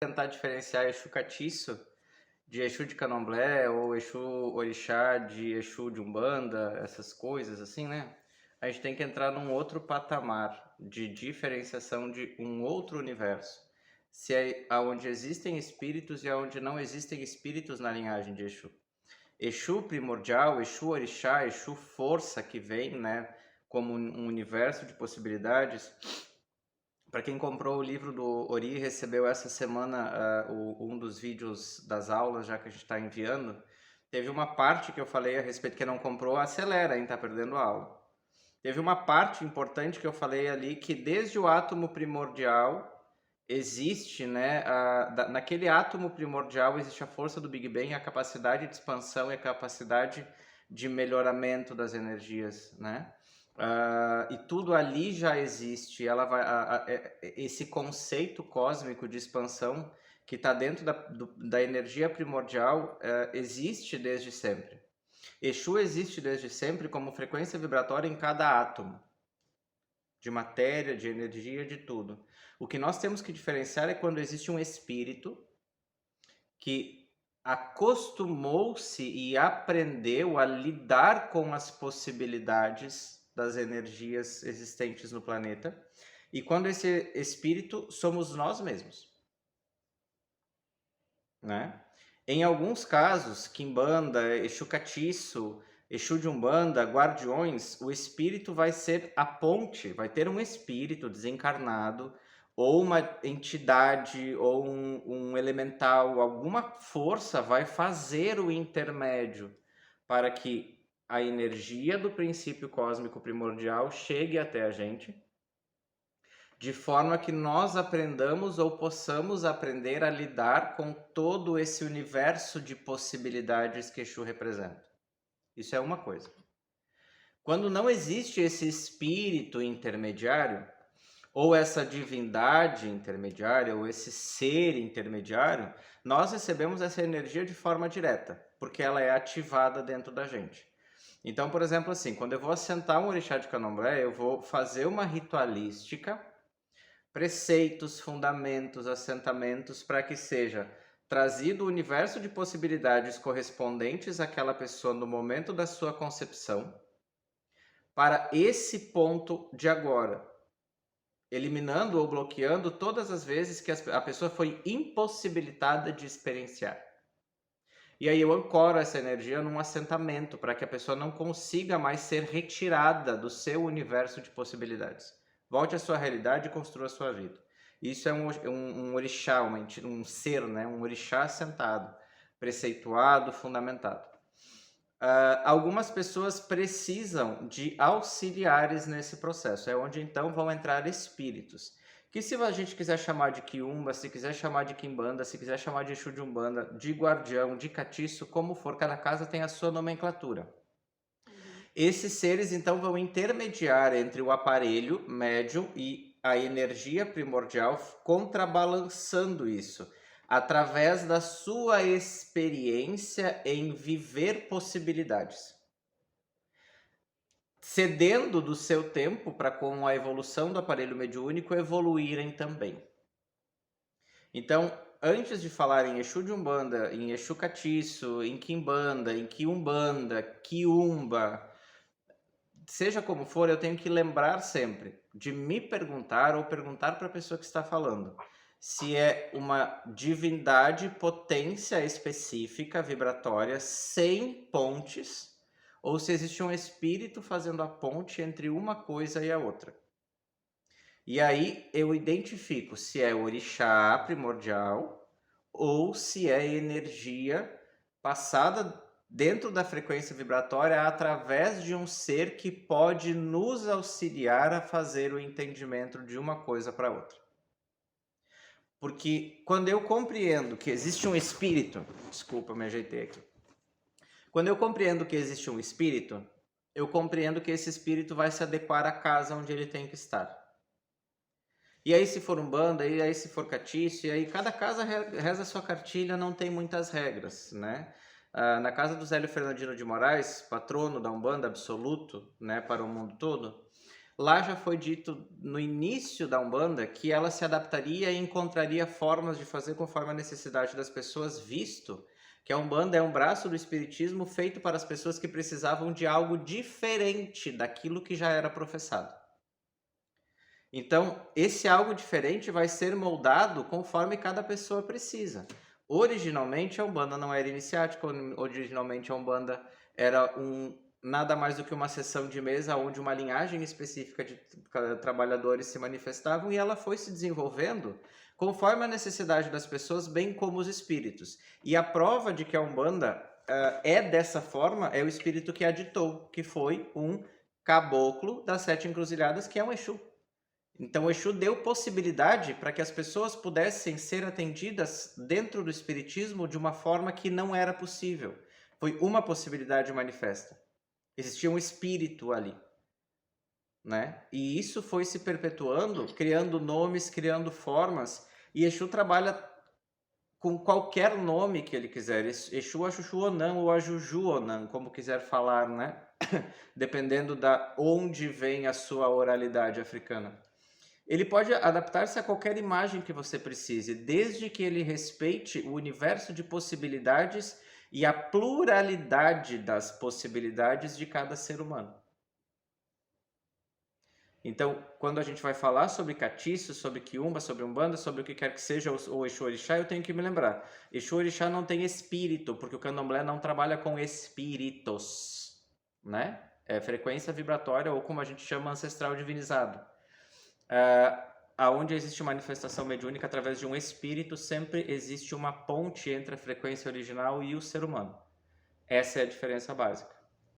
tentar diferenciar Exu Catiço de Exu de Candomblé ou Exu Orixá de Exu de Umbanda, essas coisas assim, né? A gente tem que entrar num outro patamar de diferenciação de um outro universo. Se é aonde existem espíritos e aonde não existem espíritos na linhagem de Exu. Exu primordial, Exu Orixá, Exu força que vem, né, como um universo de possibilidades. Para quem comprou o livro do Ori, recebeu essa semana um dos vídeos das aulas, já que a gente está enviando. Teve uma parte que eu falei a respeito, que não comprou, acelera, hein, tá perdendo a aula. Teve uma parte importante que eu falei ali, que desde o átomo primordial existe, né, naquele átomo primordial existe a força do Big Bang, a capacidade de expansão e a capacidade de melhoramento das energias, né? E tudo ali já existe. Ela vai, esse conceito cósmico de expansão que está dentro da energia primordial existe desde sempre. Exu existe desde sempre como frequência vibratória em cada átomo de matéria, de energia, de tudo. O que nós temos que diferenciar é quando existe um espírito que acostumou-se e aprendeu a lidar com as possibilidades das energias existentes no planeta, e quando esse espírito somos nós mesmos, né? Em alguns casos, Quimbanda, Exu Catiço, Exu de Umbanda, Guardiões, o espírito vai ser a ponte, vai ter um espírito desencarnado, ou uma entidade, ou um elemental, alguma força vai fazer o intermédio para que a energia do princípio cósmico primordial chegue até a gente, de forma que nós aprendamos ou possamos aprender a lidar com todo esse universo de possibilidades que Exu representa. Isso é uma coisa. Quando não existe esse espírito intermediário, ou essa divindade intermediária, ou esse ser intermediário, nós recebemos essa energia de forma direta, porque ela é ativada dentro da gente. Então, por exemplo, assim, quando eu vou assentar um orixá de candomblé, eu vou fazer uma ritualística, preceitos, fundamentos, assentamentos, para que seja trazido o universo de possibilidades correspondentes àquela pessoa no momento da sua concepção, para esse ponto de agora, eliminando ou bloqueando todas as vezes que a pessoa foi impossibilitada de experienciar. E aí eu ancoro essa energia num assentamento para que a pessoa não consiga mais ser retirada do seu universo de possibilidades. Volte à sua realidade e construa a sua vida. Isso é um orixá, um ser, né? Um orixá sentado, preceituado, fundamentado. Algumas pessoas precisam de auxiliares nesse processo. É onde então vão entrar espíritos. Que se a gente quiser chamar de quiumba, se quiser chamar de quimbanda, se quiser chamar de Exu de Umbanda, de guardião, de catiço, como for, cada casa tem a sua nomenclatura. Esses seres então vão intermediar entre o aparelho médium e a energia primordial, contrabalançando isso, através da sua experiência em viver possibilidades, cedendo do seu tempo para, com a evolução do aparelho mediúnico, evoluírem também. Então, antes de falar em Exu de Umbanda, em Exu Catiço, em Quimbanda, em Quiumbanda, Quiumba, seja como for, eu tenho que lembrar sempre de me perguntar ou perguntar para a pessoa que está falando se é uma divindade, potência específica, vibratória, sem pontes, ou se existe um espírito fazendo a ponte entre uma coisa e a outra. E aí eu identifico se é orixá primordial ou se é energia passada dentro da frequência vibratória através de um ser que pode nos auxiliar a fazer o entendimento de uma coisa para outra. Porque quando eu compreendo que existe um espírito, desculpa, me ajeitei aqui. Quando eu compreendo que existe um espírito, eu compreendo que esse espírito vai se adequar à casa onde ele tem que estar. E aí se for Umbanda, e aí se for Catiço, e aí cada casa reza a sua cartilha, não tem muitas regras, né? Na casa do Zélio Fernandino de Moraes, patrono da Umbanda absoluto, né, para o mundo todo, lá já foi dito no início da Umbanda que ela se adaptaria e encontraria formas de fazer conforme a necessidade das pessoas, visto que a Umbanda é um braço do espiritismo feito para as pessoas que precisavam de algo diferente daquilo que já era professado. Então, esse algo diferente vai ser moldado conforme cada pessoa precisa. Originalmente, a Umbanda não era iniciática, originalmente a Umbanda era nada mais do que uma sessão de mesa onde uma linhagem específica de trabalhadores se manifestavam, e ela foi se desenvolvendo conforme a necessidade das pessoas, bem como os espíritos. E a prova de que a Umbanda é dessa forma é o espírito que a ditou, que foi um caboclo das 7 encruzilhadas, que é um Exu. Então, o Exu deu possibilidade para que as pessoas pudessem ser atendidas dentro do espiritismo de uma forma que não era possível. Foi uma possibilidade manifesta. Existia um espírito ali, né? E isso foi se perpetuando, criando nomes, criando formas. E Exu trabalha com qualquer nome que ele quiser. Exu, Axuxu Onan ou Ajuju Onan, como quiser falar, né? Dependendo da onde vem a sua oralidade africana. Ele pode adaptar-se a qualquer imagem que você precise, desde que ele respeite o universo de possibilidades e a pluralidade das possibilidades de cada ser humano. Então, quando a gente vai falar sobre catiço, sobre quiumba, sobre umbanda, sobre o que quer que seja o Exu Orixá, eu tenho que me lembrar. Exu Orixá não tem espírito, porque o candomblé não trabalha com espíritos, né? É frequência vibratória, ou como a gente chama, ancestral divinizado. Aonde existe manifestação mediúnica através de um espírito, sempre existe uma ponte entre a frequência original e o ser humano. Essa é a diferença básica.